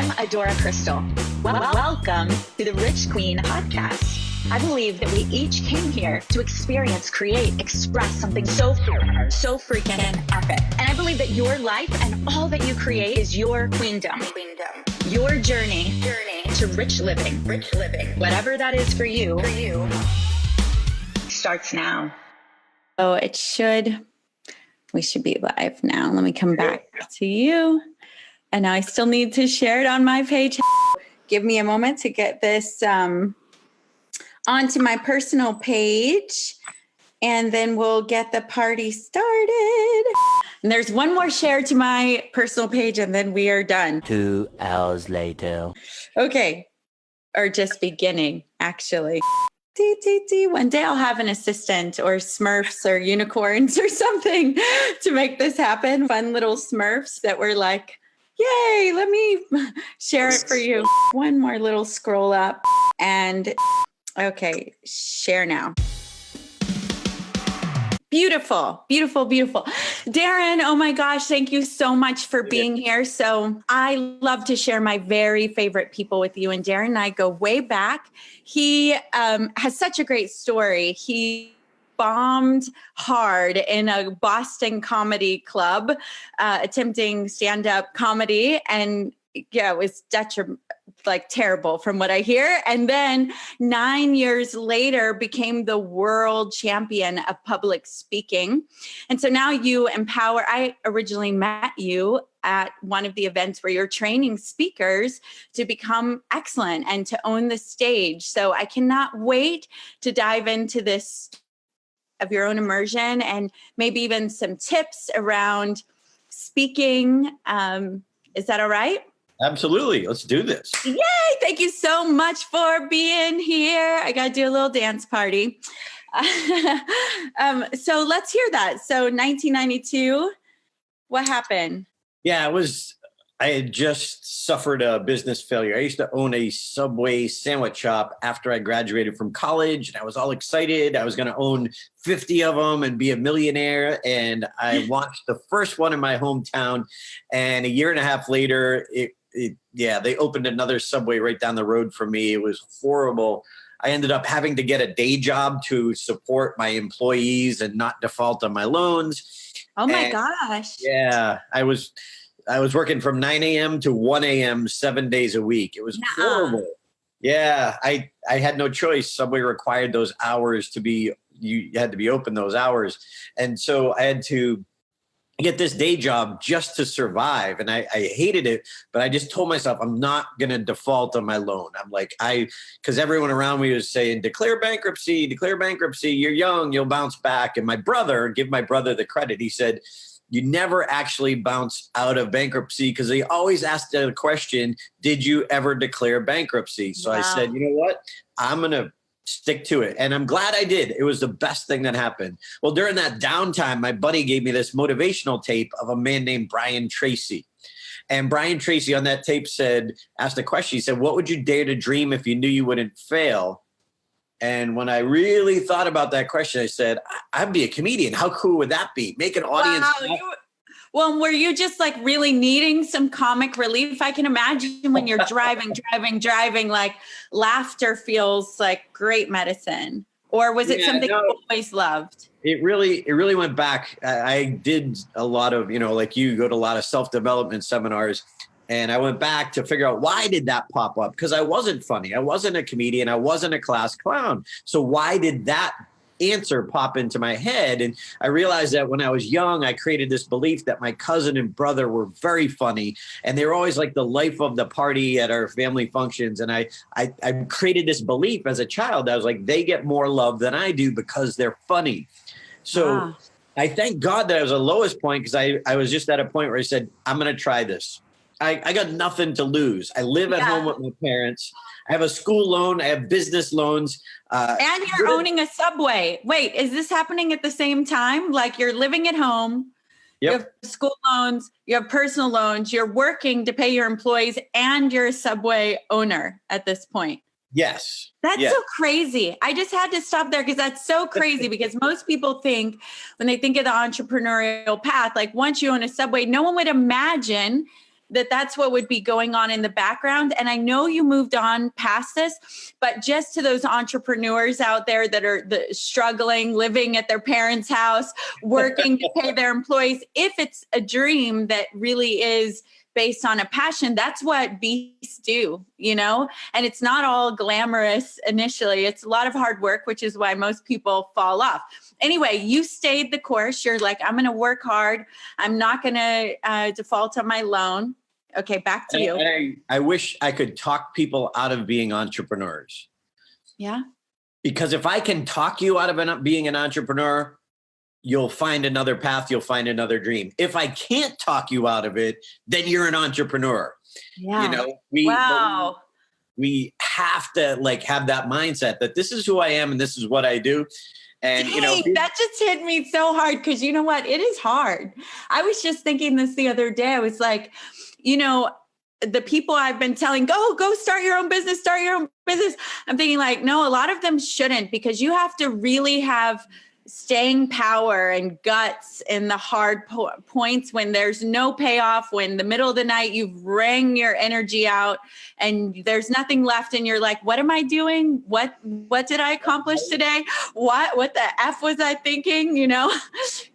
I'm Adora Crystal. Welcome to the Rich Queen podcast. I believe that we each came here to experience, create, express something so freaking epic. And I believe that your life and all that you create is your queendom. Your journey to rich living. Whatever that is for you starts now. Oh, we should be live now. Let me come back to you. And now I still need to share it on my page. Give me a moment to get this onto my personal page, and then we'll get the party started. And there's one more share to my personal page, and then we are done. 2 hours later. Okay. Or just beginning, actually. One day I'll have an assistant or Smurfs or unicorns or something to make this happen. Fun little Smurfs that were like, yay, let me share it for you. One more little scroll up and okay, share now. Beautiful. Darren, oh my gosh, thank you so much for being here. So I love to share my very favorite people with you. And Darren and I go way back. He has such a great story. He bombed hard in a Boston comedy club, attempting stand-up comedy. And yeah, it was terrible from what I hear. And then 9 years later became the world champion of public speaking. And so now you empower. I originally met you at one of the events where you're training speakers to become excellent and to own the stage. So I cannot wait to dive into this of your own immersion and maybe even some tips around speaking. Is that all right? Absolutely. Let's do this. Yay. Thank you so much for being here. I got to do a little dance party. So let's hear that. So 1992, what happened? Yeah, I had just suffered a business failure. I used to own a Subway sandwich shop after I graduated from college, and I was all excited. I was going to own 50 of them and be a millionaire. And I launched the first one in my hometown. And a year and a half later, they opened another Subway right down the road from me. It was horrible. I ended up having to get a day job to support my employees and not default on my loans. Oh my gosh. Yeah, I was working from 9 a.m. to 1 a.m. 7 days a week. It was horrible. Yeah, I had no choice. Subway required those hours you had to be open those hours. And so I had to get this day job just to survive. And I hated it, but I just told myself, I'm not going to default on my loan. I'm like, because everyone around me was saying, declare bankruptcy, you're young, you'll bounce back. And give my brother the credit. He said, you never actually bounce out of bankruptcy because they always ask the question, did you ever declare bankruptcy? So wow. I said, you know what? I'm going to stick to it. And I'm glad I did. It was the best thing that happened. Well, during that downtime, my buddy gave me this motivational tape of a man named Brian Tracy. And Brian Tracy on that tape asked a question. He said, what would you dare to dream if you knew you wouldn't fail? And when I really thought about that question, I said, I'd be a comedian. How cool would that be? Make an audience. Wow. Well, were you just like really needing some comic relief? I can imagine when you're driving, like laughter feels like great medicine. Or was it something you always loved? It really went back. I did a lot of, like you go to a lot of self-development seminars. And I went back to figure out why did that pop up? Because I wasn't funny. I wasn't a comedian. I wasn't a class clown. So why did that answer pop into my head? And I realized that when I was young, I created this belief that my cousin and brother were very funny. And they were always like the life of the party at our family functions. And I created this belief as a child. I was like, they get more love than I do because they're funny. So I thank God that I was at the lowest point because I was just at a point where I said, I'm going to try this. I got nothing to lose. I live at home with my parents. I have a school loan. I have business loans. And you're owning a Subway. Wait, is this happening at the same time? Like you're living at home, you have school loans, you have personal loans, you're working to pay your employees, and you're a Subway owner at this point. Yes. That's so crazy. I just had to stop there because that's so crazy because most people think when they think of the entrepreneurial path, like once you own a Subway, no one would imagine that's what would be going on in the background. And I know you moved on past this, but just to those entrepreneurs out there that are struggling, living at their parents' house, working to pay their employees, if it's a dream that really is based on a passion, that's what beasts do, and it's not all glamorous initially. It's a lot of hard work, which is why most people fall off. Anyway, you stayed the course. You're like, I'm going to work hard. I'm not going to default on my loan. Okay, back to you. And I wish I could talk people out of being entrepreneurs. Yeah. Because if I can talk you out of being an entrepreneur, you'll find another path, you'll find another dream. If I can't talk you out of it, then you're an entrepreneur. Yeah. We have to have that mindset that this is who I am and this is what I do. And that just hit me so hard, because you know what? It is hard. I was just thinking this the other day. I was like, the people I've been telling, go start your own business, I'm thinking no, a lot of them shouldn't, because you have to really have staying power and guts in the hard points when there's no payoff, when the middle of the night you've wrung your energy out and there's nothing left and you're like, what am I doing? What did I accomplish today? What the F was I thinking?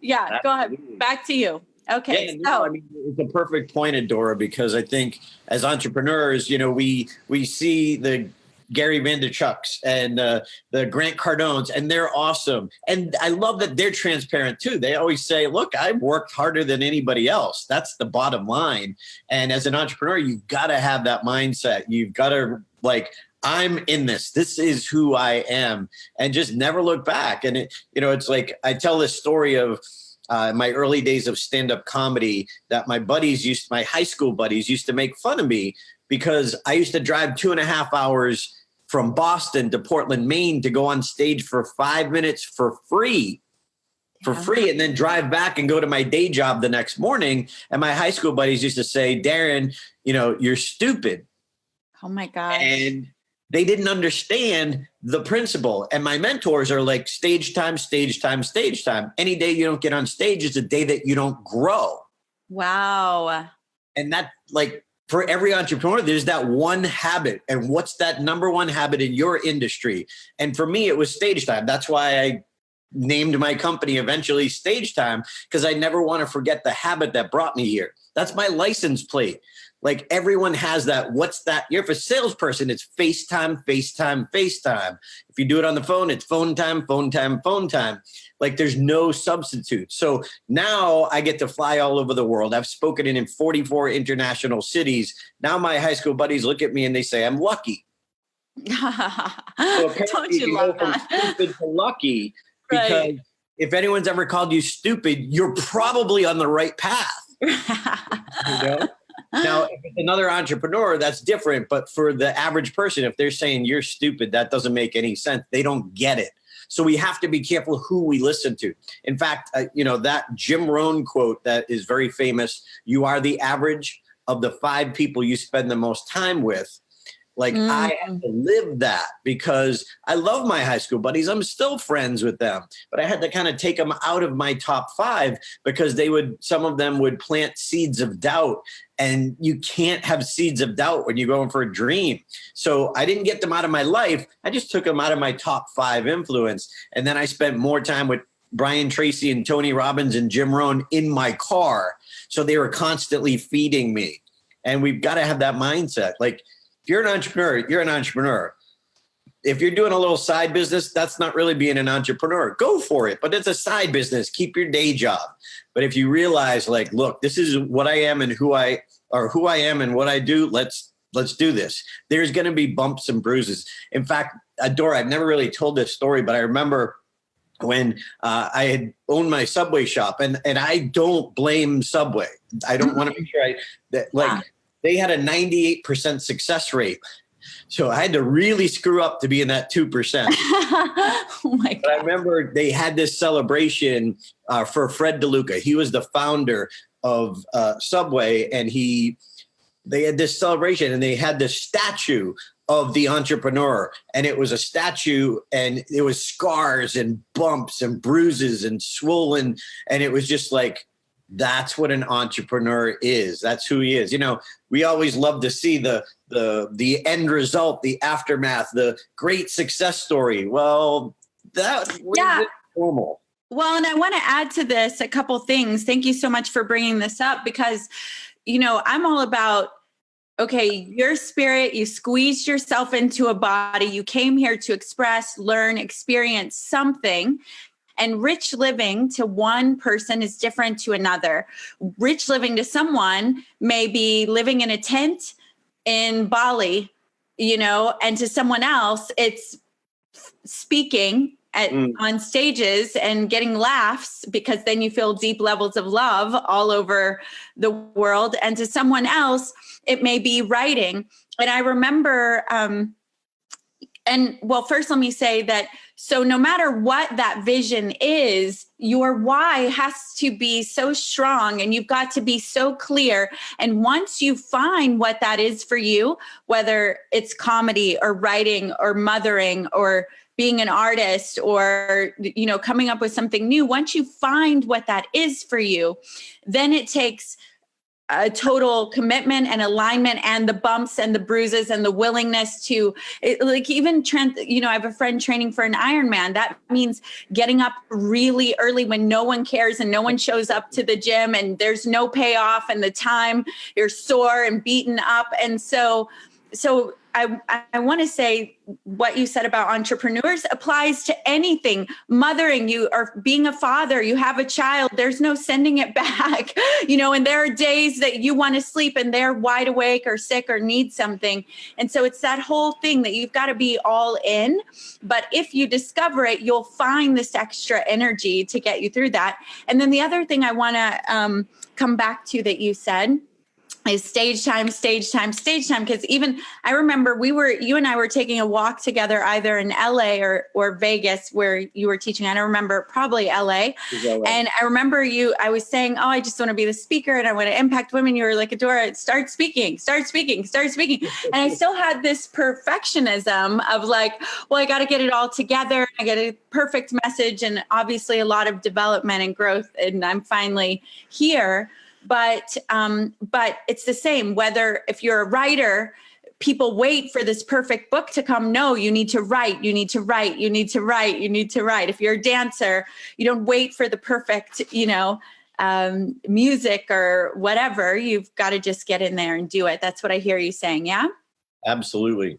Yeah, go ahead. Back to you. Okay. Yeah, it's a perfect point, Adora, because I think as entrepreneurs, we see the Gary Vaynerchuk's and the Grant Cardones, and they're awesome. And I love that they're transparent too. They always say, look, I've worked harder than anybody else. That's the bottom line. And as an entrepreneur, you've got to have that mindset. You've got to I'm in this. This is who I am, and just never look back. And it's like, I tell this story of my early days of stand-up comedy that my high school buddies used to make fun of me because I used to drive 2.5 hours from Boston to Portland, Maine to go on stage for 5 minutes for free, and then drive back and go to my day job the next morning. And my high school buddies used to say, Darren, you're stupid. Oh my gosh. And they didn't understand the principle. And my mentors are like, stage time, stage time, stage time. Any day you don't get on stage is a day that you don't grow. Wow. And that, for every entrepreneur, there's that one habit. And what's that number one habit in your industry? And for me, it was stage time. That's why I named my company eventually Stage Time, because I never want to forget the habit that brought me here. That's my license plate. Everyone has that. What's that? You're a salesperson. It's FaceTime, FaceTime, FaceTime. If you do it on the phone, it's phone time, phone time, phone time. There's no substitute. So now I get to fly all over the world. I've spoken in 44 international cities. Now my high school buddies look at me and they say, I'm lucky. So don't you love that? From stupid to lucky, because right. If anyone's ever called you stupid, you're probably on the right path. Now, if it's another entrepreneur, that's different. But for the average person, if they're saying you're stupid, that doesn't make any sense. They don't get it. So we have to be careful who we listen to. In fact, that Jim Rohn quote that is very famous, you are the average of the 5 people you spend the most time with. I had to live that because I love my high school buddies. I'm still friends with them, but I had to kind of take them out of my top 5 because some of them would plant seeds of doubt, and you can't have seeds of doubt when you're going for a dream. So I didn't get them out of my life. I just took them out of my top 5 influence. And then I spent more time with Brian Tracy and Tony Robbins and Jim Rohn in my car. So they were constantly feeding me. And we've got to have that mindset. If you're an entrepreneur, you're an entrepreneur. If you're doing a little side business, that's not really being an entrepreneur. Go for it, but it's a side business. Keep your day job. But if you realize, look, this is what I am and who I am and what I do, let's do this. There's going to be bumps and bruises. In fact, Adora, I've never really told this story, but I remember when I had owned my Subway shop, and I don't blame Subway. I don't want to make sure they had a 98% success rate. So I had to really screw up to be in that 2%. Oh my God. But I remember they had this celebration for Fred DeLuca. He was the founder of Subway, and they had this celebration, and they had this statue of the entrepreneur. And it was a statue, and it was scars and bumps and bruises and swollen. And it was just That's what an entrepreneur is. That's who he is. You know, we always love to see the end result, the aftermath, the great success story. Well, that is normal. Well, and I want to add to this a couple things. Thank you so much for bringing this up because, you know, I'm all about, okay, your spirit, you squeezed yourself into a body. You came here to express, learn, experience something. And rich living to one person is different to another. Rich living to someone may be living in a tent in Bali, you know, and to someone else, it's speaking on stages and getting laughs because then you feel deep levels of love all over the world. And to someone else, it may be writing. And I remember, first let me say that, so no matter what that vision is, your why has to be so strong and you've got to be so clear. And once you find what that is for you, whether it's comedy or writing or mothering or being an artist or, you know, coming up with something new, once you find what that is for you, then it takes a total commitment and alignment and the bumps and the bruises and the willingness to I have a friend training for an Ironman. That means getting up really early when no one cares and no one shows up to the gym and there's no payoff and the time you're sore and beaten up. And so I want to say what you said about entrepreneurs applies to anything. Mothering, you or being a father, you have a child, there's no sending it back, you know, and there are days that you want to sleep and they're wide awake or sick or need something. And so it's that whole thing that you've got to be all in. But if you discover it, you'll find this extra energy to get you through that. And then the other thing I want to come back to that you said is stage time. Because even I remember you and I were taking a walk together either in LA or Vegas where you were teaching. I don't remember, probably LA. And I remember I was saying, oh, I just want to be the speaker and I want to impact women. You were like, Adora, start speaking. And I still had this perfectionism of like, well, I got to get it all together. I get a perfect message and obviously a lot of development and growth. And I'm finally here. But it's the same, whether if you're a writer, people wait for this perfect book to come. No, you need to write. If you're a dancer, you don't wait for the perfect, music or whatever. You've got to just get in there and do it. That's what I hear you saying. Yeah, absolutely.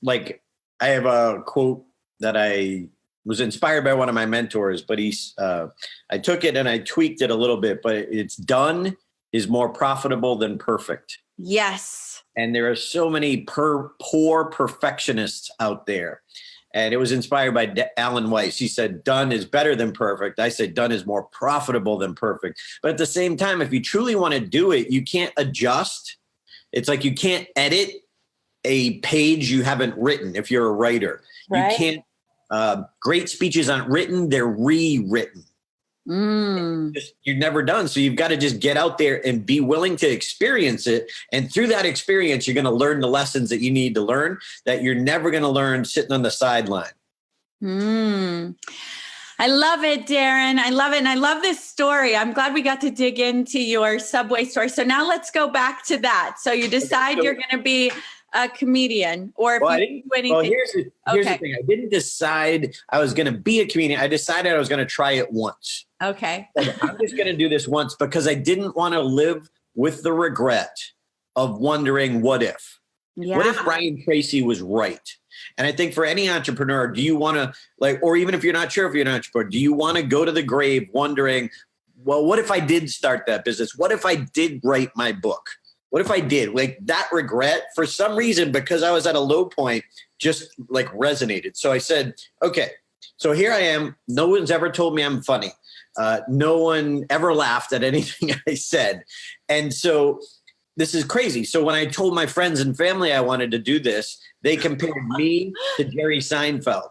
I have a quote that I was inspired by one of my mentors, but I took it and I tweaked it a little bit, but it's done is more profitable than perfect. Yes. And there are so many poor perfectionists out there. And it was inspired by Alan Weiss. He said, done is better than perfect. I said, done is more profitable than perfect. But at the same time, if you truly want to do it, you can't adjust. It's like you can't edit a page you haven't written if you're a writer. Right. You can't. Great speeches aren't written, they're rewritten. You're never done. So you've got to just get out there and be willing to experience it. And through that experience, you're going to learn the lessons that you need to learn that you're never going to learn sitting on the sideline. I love it, Darren. I love it. And I love this story. I'm glad we got to dig into your Subway story. So now let's go back to that. So you decide you're going to be a comedian, or if you do anything. Well, here's the thing. I didn't decide I was going to be a comedian. I decided I was going to try it once. Okay. I'm just going to do this once because I didn't want to live with the regret of wondering what if. Yeah. What if Brian Tracy was right? And I think for any entrepreneur, do you want to or even if you're not sure if you're an entrepreneur, do you want to go to the grave wondering, well, what if I did start that business? What if I did write my book? What if I did? That regret, for some reason, because I was at a low point, just resonated. So I said, okay, so here I am. No one's ever told me I'm funny. No one ever laughed at anything I said. And so this is crazy. So when I told my friends and family I wanted to do this, they compared me to Jerry Seinfeld.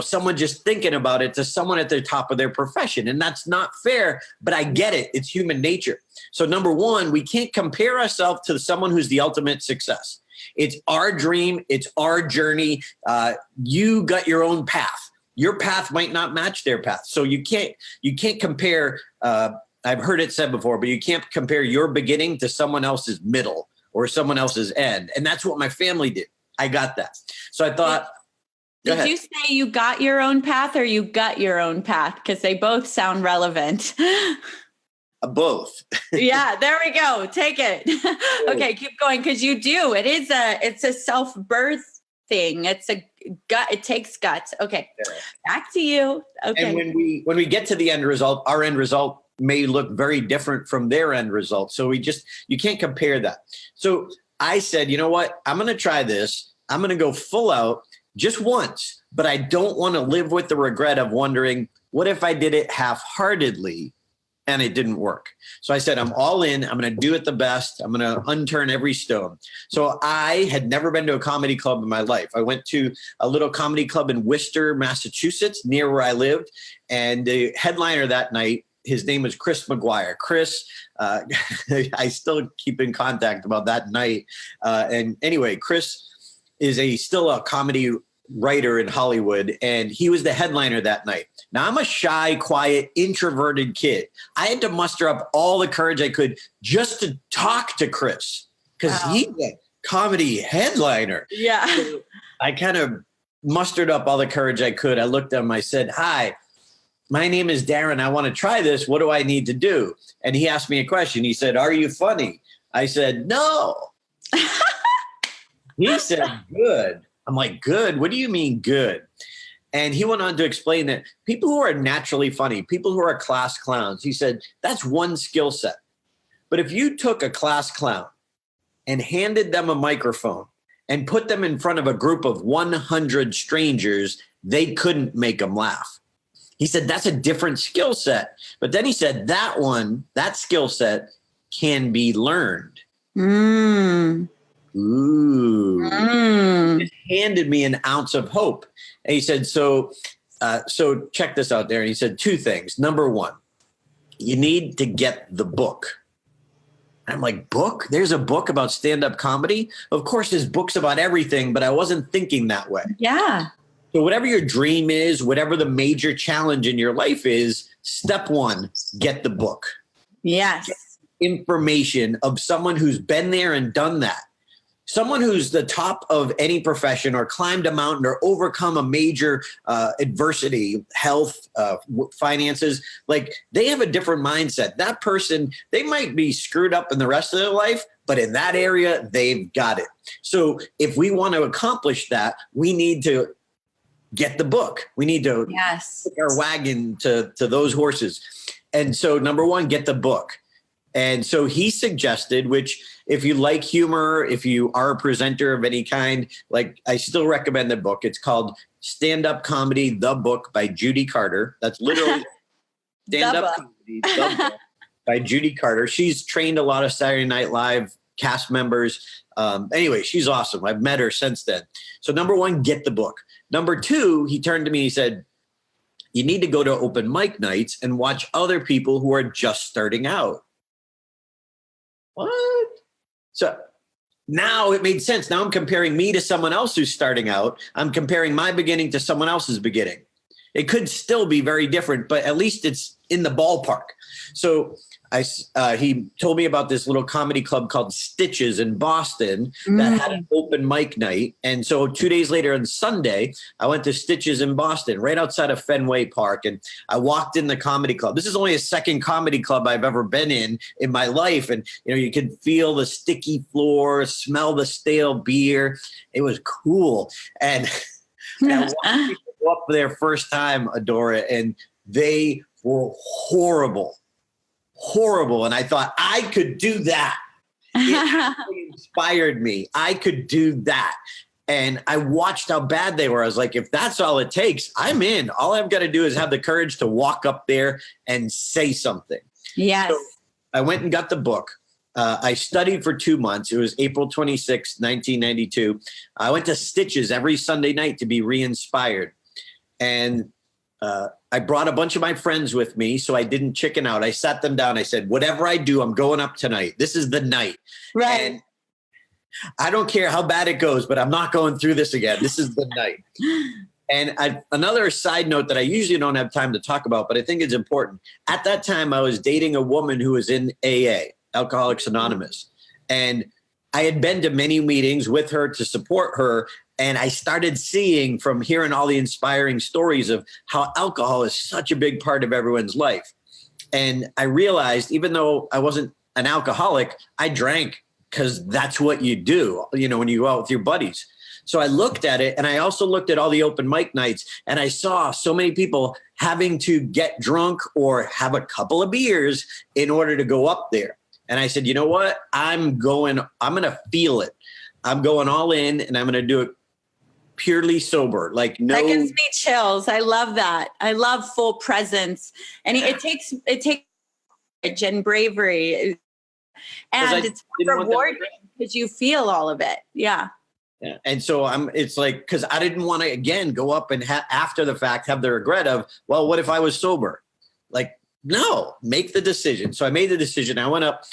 Someone just thinking about it to someone at the top of their profession. And that's not fair, but I get it. It's human nature. So number one, we can't compare ourselves to someone who's the ultimate success. It's our dream. It's our journey. You got your own path. your path might not match their path. So you can't compare, I've heard it said before, but you can't compare your beginning to someone else's middle or someone else's end. And that's what my family did. I got that. So I thought, did you say you got your own path or you got your own path? Because they both sound relevant. Both. Yeah, there we go. Take it. Okay, keep going. Because you do. It's a self-birth thing. It's a gut. It takes guts. Okay, back to you. Okay. And when we get to the end result, our end result may look very different from their end result. So you can't compare that. So I said, you know what? I'm going to try this. I'm going to go full out just once, but I don't want to live with the regret of wondering, what if I did it half-heartedly and it didn't work? So I said, I'm all in. I'm going to do it the best. I'm going to unturn every stone. So I had never been to a comedy club in my life. I went to a little comedy club in Worcester, Massachusetts, near where I lived. And the headliner that night, his name was Chris McGuire. Chris, I still keep in contact about that night. And anyway, Chris is still a comedy writer in Hollywood, and he was the headliner that night. Now, I'm a shy, quiet, introverted kid. I had to muster up all the courage I could just to talk to Chris, because he's a comedy headliner. Yeah. So I kind of mustered up all the courage I could. I looked at him. I said, "Hi, my name is Darren. I want to try this. What do I need to do?" And he asked me a question. He said, "Are you funny?" I said, "No." He said, "Good." I'm like, "Good? What do you mean good?" And he went on to explain that people who are naturally funny, people who are class clowns, he said, that's one skill set. But if you took a class clown and handed them a microphone and put them in front of a group of 100 strangers, they couldn't make them laugh. He said, that's a different skill set. But then he said, that skill set can be learned. Ooh. He just handed me an ounce of hope. And he said, so check this out there. And he said 2 things. Number 1, you need to get the book. I'm like, book? There's a book about stand-up comedy? Of course, there's books about everything, but I wasn't thinking that way. Yeah. So whatever your dream is, whatever the major challenge in your life is, step 1, get the book. Yes. Get information of someone who's been there and done that. Someone who's the top of any profession or climbed a mountain or overcome a major adversity, health, finances, like they have a different mindset. That person, they might be screwed up in the rest of their life, but in that area, they've got it. So if we want to accomplish that, we need to get the book. We need to put our wagon to those horses. And so number 1, get the book. And so he suggested, which if you like humor, if you are a presenter of any kind, like I still recommend the book. It's called Stand Up Comedy, The Book by Judy Carter. That's literally Stand Up Comedy, The Book by Judy Carter. She's trained a lot of Saturday Night Live cast members. Anyway, she's awesome. I've met her since then. So number 1, get the book. Number 2, he turned to me, he said, you need to go to open mic nights and watch other people who are just starting out. What? So now it made sense. Now I'm comparing me to someone else who's starting out. I'm comparing my beginning to someone else's beginning. It could still be very different, but at least it's in the ballpark. So he told me about this little comedy club called Stitches in Boston that had an open mic night. And so 2 days later on Sunday, I went to Stitches in Boston, right outside of Fenway Park. And I walked in the comedy club. This is only a second comedy club I've ever been in my life. And, you could feel the sticky floor, smell the stale beer. It was cool. And I watched people go up for their first time, Adora, and they were horrible. And I thought I could do that. It really inspired me. I could do that. And I watched how bad they were. I was like, if that's all it takes, I'm in. All I've got to do is have the courage to walk up there and say something. Yes. So I went and got the book. I studied for 2 months. It was April 26, 1992. I went to Stitches every Sunday night to be re-inspired. And I brought a bunch of my friends with me, so I didn't chicken out. I sat them down. I said, whatever I do, I'm going up tonight. This is the night. Right. And I don't care how bad it goes, but I'm not going through this again. This is the night. And another side note that I usually don't have time to talk about, but I think it's important. At that time, I was dating a woman who was in AA, Alcoholics Anonymous. And I had been to many meetings with her to support her. And I started seeing from hearing all the inspiring stories of how alcohol is such a big part of everyone's life. And I realized, even though I wasn't an alcoholic, I drank because that's what you do, when you go out with your buddies. So I looked at it, and I also looked at all the open mic nights, and I saw so many people having to get drunk or have a couple of beers in order to go up there. And I said, you know what? I'm going to feel it. I'm going all in, and I'm going to do it purely sober. Like, no. That gives me chills. I love that. I love full presence. And it takes courage and bravery. And it's rewarding because you feel all of it. Yeah. Yeah. And so it's like, because I didn't want to, again, go up and after the fact have the regret of, well, what if I was sober? Like, no, make the decision. So I made the decision. I went up,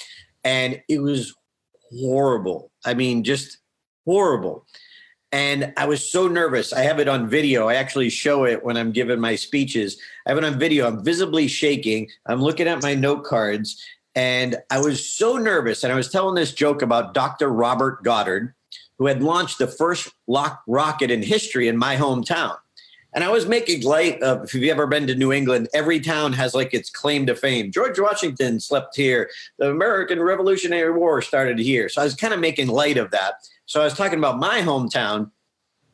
and it was horrible. I mean, just horrible. And I was so nervous. I have it on video. I actually show it when I'm giving my speeches. I have it on video. I'm visibly shaking. I'm looking at my note cards, and I was so nervous. And I was telling this joke about Dr. Robert Goddard, who had launched the first rocket in history in my hometown. And I was making light of, if you've ever been to New England, every town has like its claim to fame. George Washington slept here. The American Revolutionary War started here. So I was kind of making light of that. So I was talking about my hometown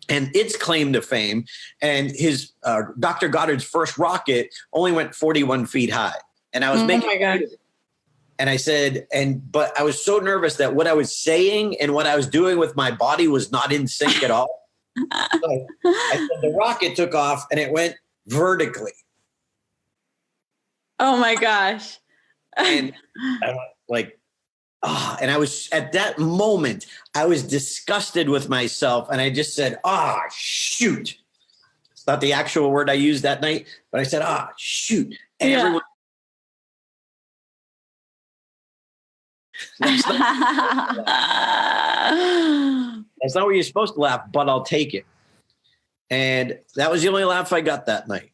and its claim to fame. And his Dr. Goddard's first rocket only went 41 feet high. And I was making light of it. And I said, but I was so nervous that what I was saying and what I was doing with my body was not in sync at all. So I said the rocket took off and it went vertically. Oh my gosh. And I went like, and I was, at that moment, I was disgusted with myself. And I just said, shoot. It's not the actual word I used that night, but I said, shoot. And everyone. That's not where you're supposed to laugh, but I'll take it. And that was the only laugh I got that night.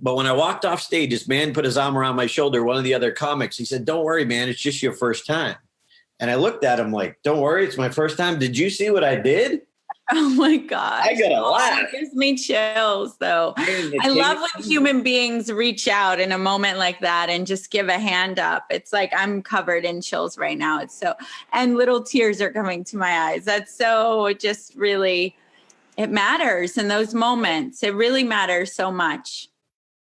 But when I walked off stage, this man put his arm around my shoulder, one of the other comics. He said, don't worry, man, it's just your first time. And I looked at him like, don't worry, it's my first time. Did you see what I did? Oh my gosh. I got a laugh. It gives me chills though. I love when human beings reach out in a moment like that and just give a hand up. It's like, I'm covered in chills right now. And little tears are coming to my eyes. That's so just really, it matters in those moments. It really matters so much.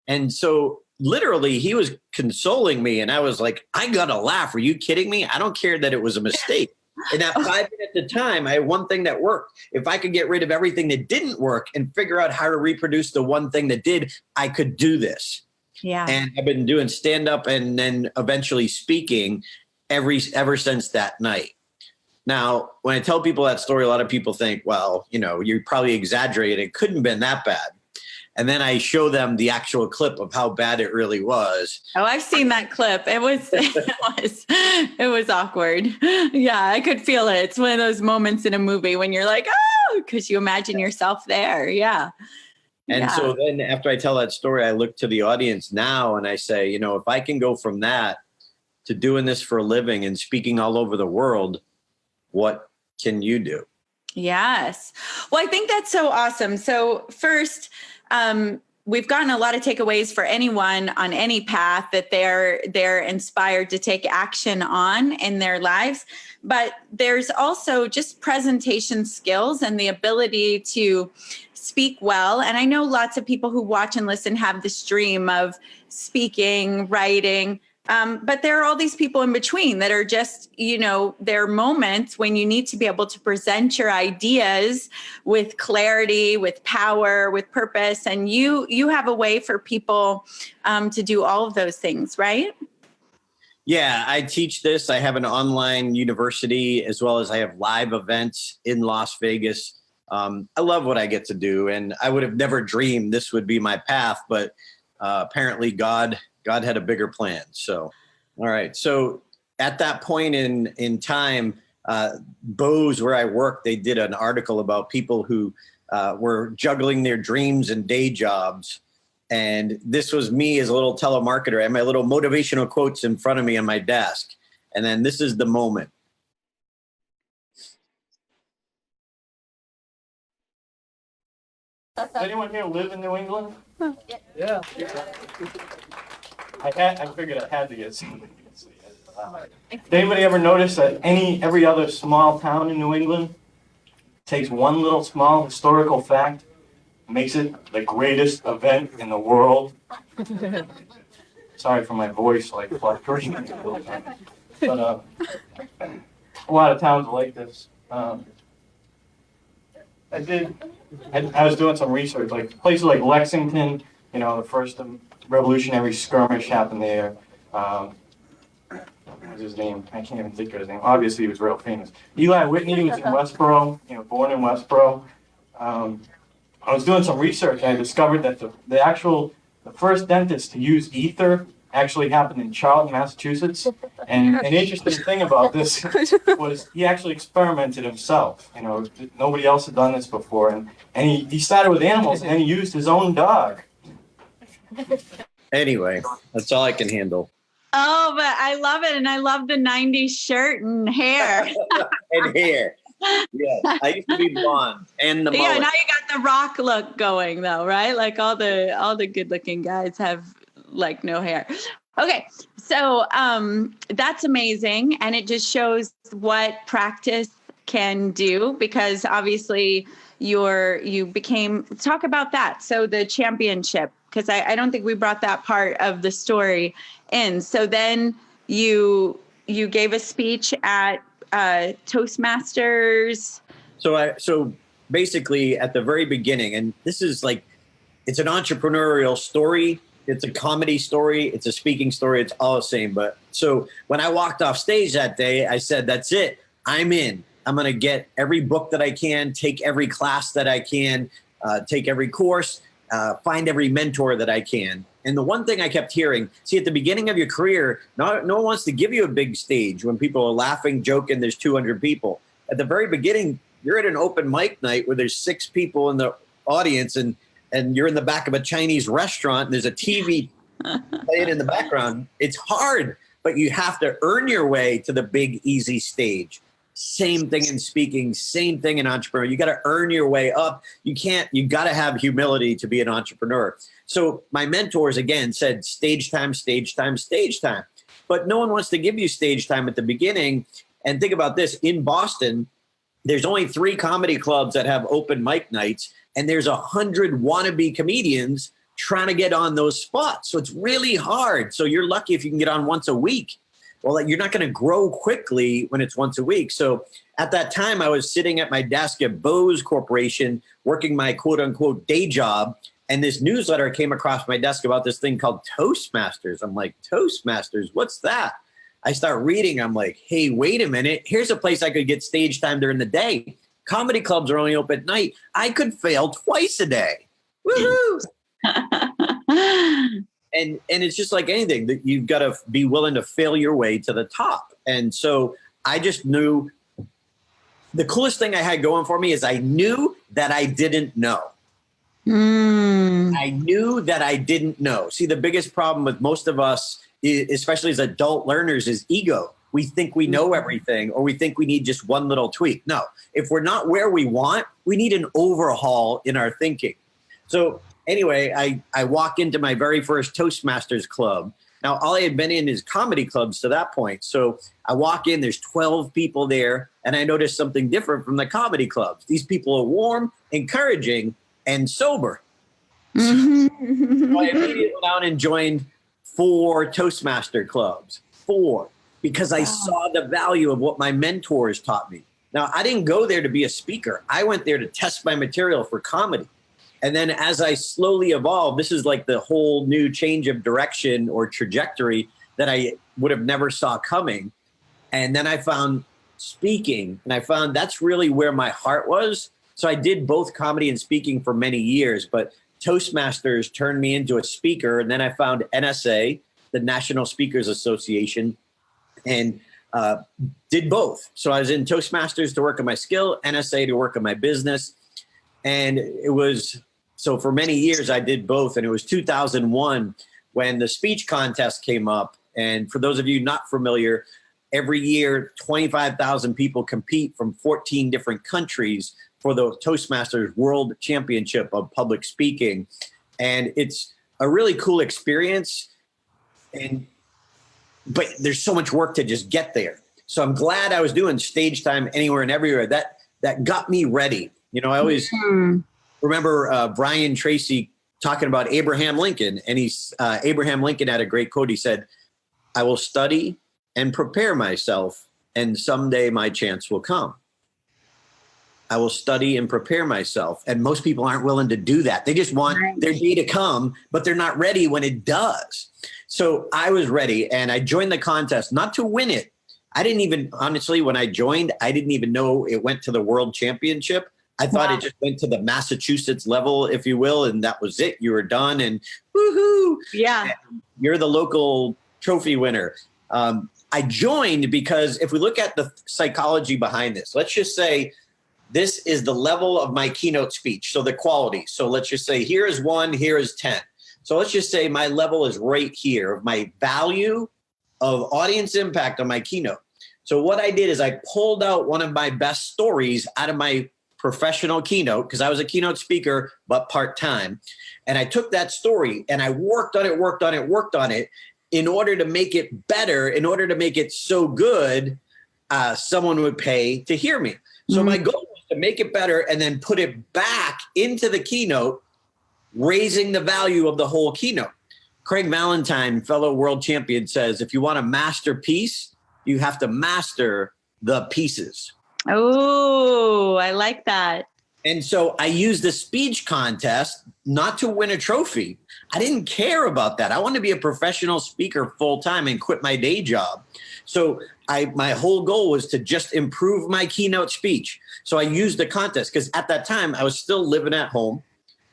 And so literally he was consoling me and I was like, I got a laugh. Are you kidding me? I don't care that it was a mistake. In that 5 minutes of time, I had one thing that worked. If I could get rid of everything that didn't work and figure out how to reproduce the one thing that did, I could do this. Yeah. And I've been doing stand-up and then eventually speaking ever since that night. Now, when I tell people that story, a lot of people think, well, you're probably exaggerating. It couldn't have been that bad. And then I show them the actual clip of how bad it really was. Oh, I've seen that clip. It was awkward. Yeah, I could feel it. It's one of those moments in a movie when you're like, because you imagine yourself there. Yeah. And so then after I tell that story, I look to the audience now and I say, if I can go from that to doing this for a living and speaking all over the world, what can you do? Yes. Well, I think that's so awesome. So first, we've gotten a lot of takeaways for anyone on any path that they're inspired to take action on in their lives. But there's also just presentation skills and the ability to speak well. And I know lots of people who watch and listen have this dream of speaking, writing. But there are all these people in between that are just, there are moments when you need to be able to present your ideas with clarity, with power, with purpose. And you have a way for people to do all of those things, right? Yeah, I teach this. I have an online university as well as I have live events in Las Vegas. I love what I get to do. And I would have never dreamed this would be my path, but apparently God had a bigger plan. So, all right. So at that point in time, Bose, where I work, they did an article about people who were juggling their dreams and day jobs. And this was me as a little telemarketer. I had my little motivational quotes in front of me on my desk. And then this is the moment. Does anyone here live in New England? Yeah. I figured I had to get somebody. Did anybody ever notice that every other small town in New England takes one little small historical fact, makes it the greatest event in the world? Sorry for my voice, like fluctuating. But a lot of towns are like this. I was doing some research, like places like Lexington, the first Revolutionary skirmish happened there. What's his name? I can't even think of his name. Obviously, he was real famous. Eli Whitney was in Westboro, born in Westboro. I was doing some research and I discovered that the first dentist to use ether actually happened in Charlton, Massachusetts. And an interesting thing about this was he actually experimented himself. Nobody else had done this before. And he started with animals and he used his own dog. Anyway, that's all I can handle. Oh, but I love it. And I love the 90s shirt and hair. And hair. Yes, I used to be blonde and the mullet. Yeah, now you got the rock look going though, right? Like all the good looking guys have like no hair. Okay. So that's amazing. And it just shows what practice can do, because obviously you became, talk about that. So the championship, because I don't think we brought that part of the story in. So then you gave a speech at Toastmasters. So basically at the very beginning, and this is like, it's an entrepreneurial story. It's a comedy story. It's a speaking story. It's all the same. But so when I walked off stage that day, I said, that's it. I'm in. I'm going to get every book that I can, take every class that I can, take every course, find every mentor that I can. And the one thing I kept hearing, see, at the beginning of your career, no one wants to give you a big stage when people are laughing, joking, there's 200 people. At the very beginning, you're at an open mic night where there's 6 people in the audience and you're in the back of a Chinese restaurant and there's a TV playing in the background. It's hard, but you have to earn your way to the big, easy stage. Same thing in speaking, same thing in entrepreneur. You got to earn your way up. You got to have humility to be an entrepreneur. So my mentors, again, said stage time, stage time, stage time. But no one wants to give you stage time at the beginning. And think about this. In Boston, there's only 3 comedy clubs that have open mic nights. And there's 100 wannabe comedians trying to get on those spots. So it's really hard. So you're lucky if you can get on once a week. Well, you're not going to grow quickly when it's once a week. So at that time, I was sitting at my desk at Bose Corporation, working my quote unquote day job. And this newsletter came across my desk about this thing called Toastmasters. I'm like, Toastmasters, what's that? I start reading. I'm like, hey, wait a minute. Here's a place I could get stage time during the day. Comedy clubs are only open at night. I could fail twice a day. Woohoo! And it's just like anything, that you've got to be willing to fail your way to the top. And so I just knew the coolest thing I had going for me is I knew that I didn't know. I knew that I didn't know. See, the biggest problem with most of us, especially as adult learners, is ego. We think we know everything, or we think we need just one little tweak. No, if we're not where we want, we need an overhaul in our thinking. So anyway, I walk into my very first Toastmasters club. Now, all I had been in is comedy clubs to that point. So I walk in, there's 12 people there, and I notice something different from the comedy clubs. These people are warm, encouraging, and sober. So I immediately went out and joined 4 Toastmaster clubs. 4. Because I saw the value of what my mentors taught me. Now, I didn't go there to be a speaker. I went there to test my material for comedy. And then as I slowly evolved, this is like the whole new change of direction or trajectory that I would have never saw coming. And then I found speaking, and I found that's really where my heart was. So I did both comedy and speaking for many years, but Toastmasters turned me into a speaker. And then I found NSA, the National Speakers Association, and did both. So I was in Toastmasters to work on my skill, NSA to work on my business. And it was, so for many years I did both. And it was 2001 when the speech contest came up. And for those of you not familiar, every year 25,000 people compete from 14 different countries for the Toastmasters World Championship of Public Speaking. And it's a really cool experience. But there's so much work to just get there. So I'm glad I was doing Stage Time Anywhere and Everywhere. That got me ready. You know, I always remember Brian Tracy talking about Abraham Lincoln. And Abraham Lincoln had a great quote. He said, "I will study and prepare myself, and someday my chance will come." I will study and prepare myself. And most people aren't willing to do that. They just want their day to come, but they're not ready when it does. So I was ready, and I joined the contest, not to win it. I didn't even, honestly, when I joined, I didn't even know it went to the World Championship. I thought it just went to the Massachusetts level, if you will, and that was it. You were done, and woohoo. Yeah. And you're the local trophy winner. I joined because if we look at the psychology behind this, let's just say this is the level of my keynote speech. So the quality. So let's just say here is 1, here is 10. So let's just say my level is right here of my value of audience impact on my keynote. So what I did is I pulled out one of my best stories out of my professional keynote, because I was a keynote speaker, but part-time. And I took that story and I worked on it in order to make it better, in order to make it so good, someone would pay to hear me. So my goal was to make it better and then put it back into the keynote, raising the value of the whole keynote. Craig Valentine, fellow world champion, says, if you want to master peace, you have to master the pieces. Oh, I like that. And so I used the speech contest not to win a trophy. I didn't care about that. I wanted to be a professional speaker full time and quit my day job. So my whole goal was to just improve my keynote speech. So I used the contest because at that time I was still living at home.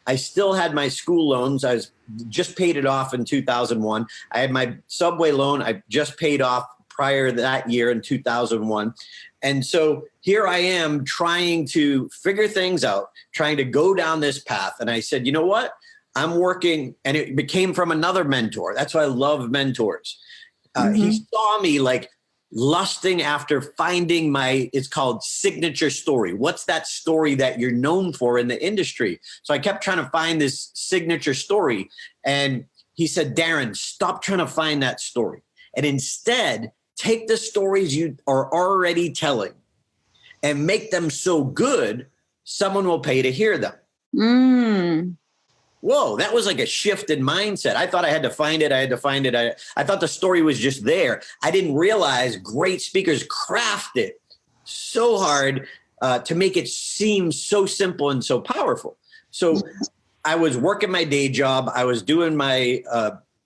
I still had my school loans. I was just paid it off in 2001. I had my subway loan. I just paid off prior to that year in 2001. And so here I am trying to figure things out, trying to go down this path. And I said, you know what? I'm working, and it became from another mentor. That's why I love mentors. He saw me like lusting after finding it's called signature story. What's that story that you're known for in the industry? So I kept trying to find this signature story. And he said, Darren, stop trying to find that story. And instead, take the stories you are already telling and make them so good, someone will pay to hear them. Whoa, that was like a shift in mindset. I thought I had to find it. I thought the story was just there. I didn't realize great speakers craft it so hard to make it seem so simple and so powerful. So I was working my day job. I was doing my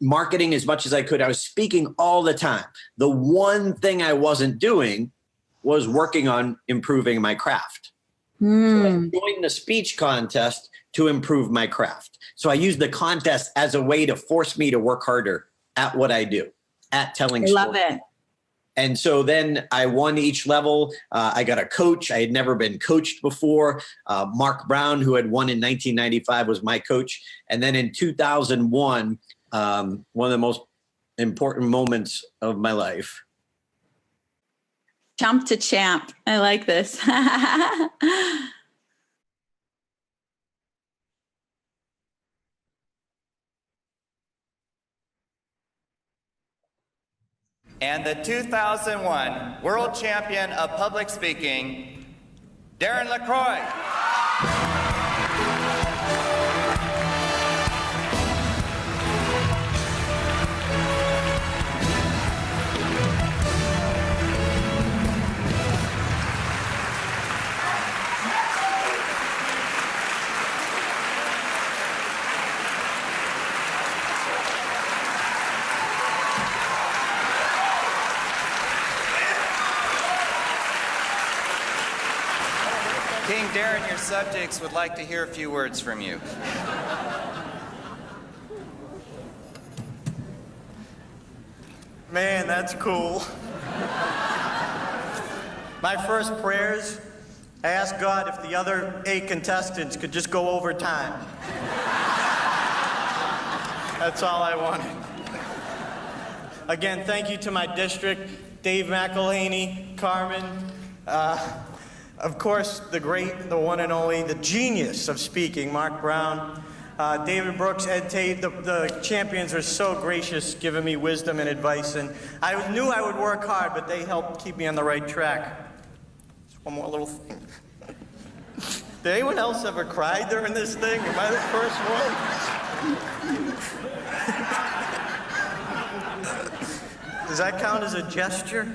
marketing as much as I could. I was speaking all the time. The one thing I wasn't doing was working on improving my craft. So I joined the speech contest to improve my craft. So I used the contest as a way to force me to work harder at what I do, at telling stories. Love it. And so then I won each level. I got a coach. I had never been coached before. Mark Brown, who had won in 1995, was my coach. And then in 2001, one of the most important moments of my life. Champ to champ. I like this. And the 2001 World Champion of Public Speaking, Darren Lacroix. King Darren, your subjects would like to hear a few words from you. Man, that's cool. My first prayers I asked God if the other 8 contestants could just go over time. That's all I wanted. Again, thank you to my district, Dave McElhaney, Carmen, of course, the great, the one and only, the genius of speaking, Mark Brown, David Brooks, Ed Tate. The champions are so gracious, giving me wisdom and advice, and I knew I would work hard, but they helped keep me on the right track. Just one more little thing. Did anyone else ever cry during this thing? Am I the first one? Does that count as a gesture?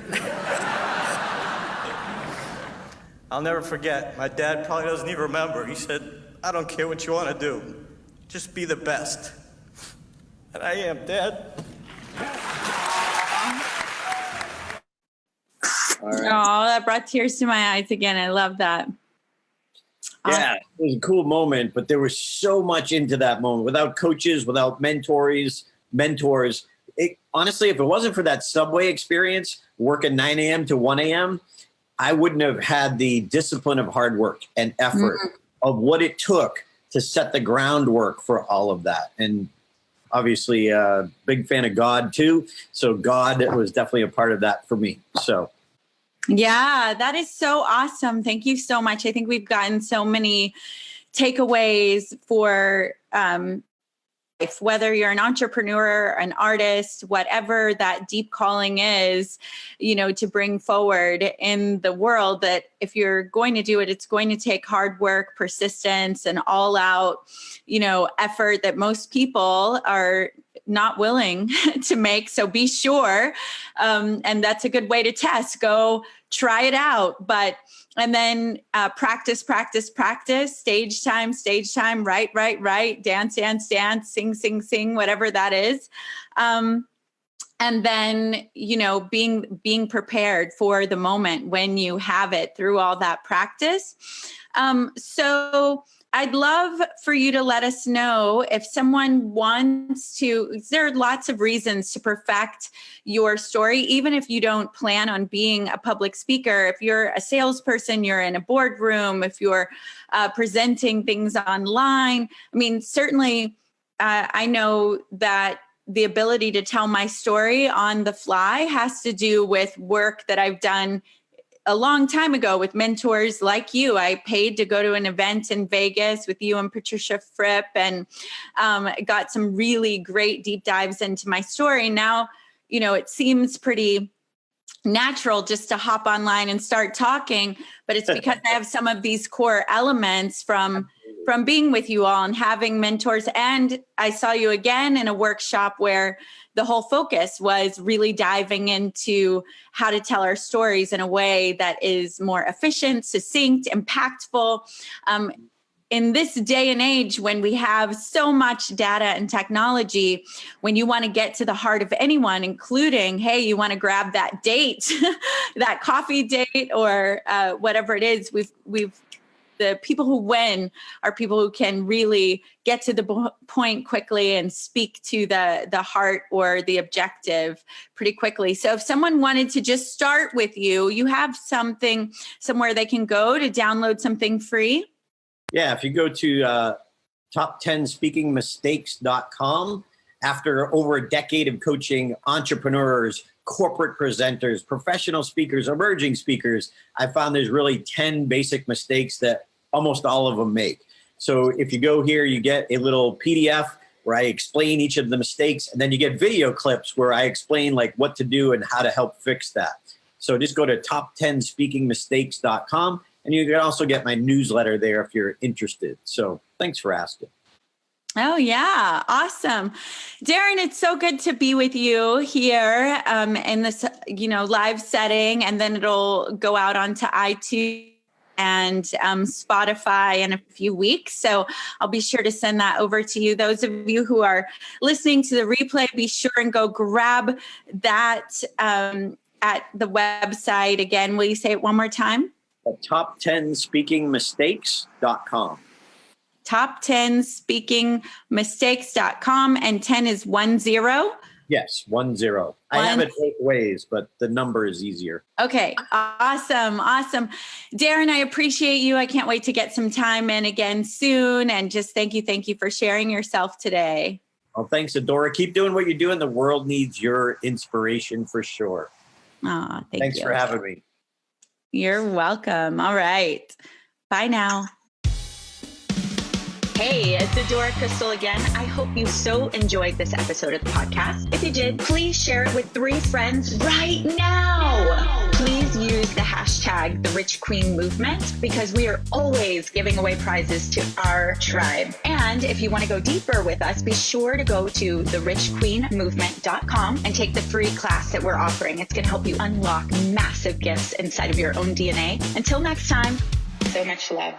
I'll never forget. My dad probably doesn't even remember. He said, I don't care what you want to do. Just be the best. And I am, Dad. All right. Oh, that brought tears to my eyes again. I love that. Yeah, it was a cool moment, but there was so much into that moment. Without coaches, without mentors, honestly, if it wasn't for that subway experience, working 9 a.m. to 1 a.m., I wouldn't have had the discipline of hard work and effort of what it took to set the groundwork for all of that. And obviously, big fan of God too. So God was definitely a part of that for me. So. Yeah, that is so awesome. Thank you so much. I think we've gotten so many takeaways for life, whether you're an entrepreneur, an artist, whatever that deep calling is, to bring forward in the world, that if you're going to do it, it's going to take hard work, persistence, and all out, effort that most people are not willing to make. So be sure. And that's a good way to test. Go try it out. And then practice, stage time, write, dance, sing, whatever that is. And then, being prepared for the moment when you have it through all that practice. So I'd love for you to let us know if someone wants to. There are lots of reasons to perfect your story, even if you don't plan on being a public speaker. If you're a salesperson, you're in a boardroom, if you're presenting things online. I mean, certainly I know that the ability to tell my story on the fly has to do with work that I've done a long time ago with mentors like you. I paid to go to an event in Vegas with you and Patricia Fripp, and got some really great deep dives into my story. Now, it seems pretty natural just to hop online and start talking, but it's because I have some of these core elements from being with you all and having mentors. And I saw you again in a workshop where the whole focus was really diving into how to tell our stories in a way that is more efficient, succinct, impactful. In this day and age, when we have so much data and technology, when you want to get to the heart of anyone, including, hey, you want to grab that date, that coffee date, or whatever it is, the people who win are people who can really get to the point quickly and speak to the heart or the objective pretty quickly. So if someone wanted to just start with you, you have something somewhere they can go to download something free? Yeah, if you go to top10speakingmistakes.com, after over a decade of coaching entrepreneurs, corporate presenters, professional speakers, emerging speakers, I found there's really 10 basic mistakes that almost all of them make. So if you go here, you get a little PDF where I explain each of the mistakes, and then you get video clips where I explain like what to do and how to help fix that. So just go to top10speakingmistakes.com, and you can also get my newsletter there if you're interested. So thanks for asking. Oh, yeah. Awesome. Darren, it's so good to be with you here in this, live setting, and then it'll go out onto iTunes and Spotify in a few weeks. So I'll be sure to send that over to you. Those of you who are listening to the replay, be sure and go grab that at the website. Again, will you say it one more time? top10speakingmistakes.com. top10speakingmistakes.com, and 10 is 10. Yes, 10. I have it both ways, but the number is easier. Okay. Awesome. Awesome. Darren, I appreciate you. I can't wait to get some time in again soon. And just thank you for sharing yourself today. Well, thanks, Adora. Keep doing what you're doing. The world needs your inspiration for sure. Oh, Thanks for having me. You're welcome. All right. Bye now. Hey, it's Adora Crystal again. I hope you so enjoyed this episode of the podcast. If you did, please share it with 3 friends right now. Please use the hashtag The Rich Queen Movement because we are always giving away prizes to our tribe. And if you want to go deeper with us, be sure to go to therichqueenmovement.com and take the free class that we're offering. It's going to help you unlock massive gifts inside of your own DNA. Until next time, so much love.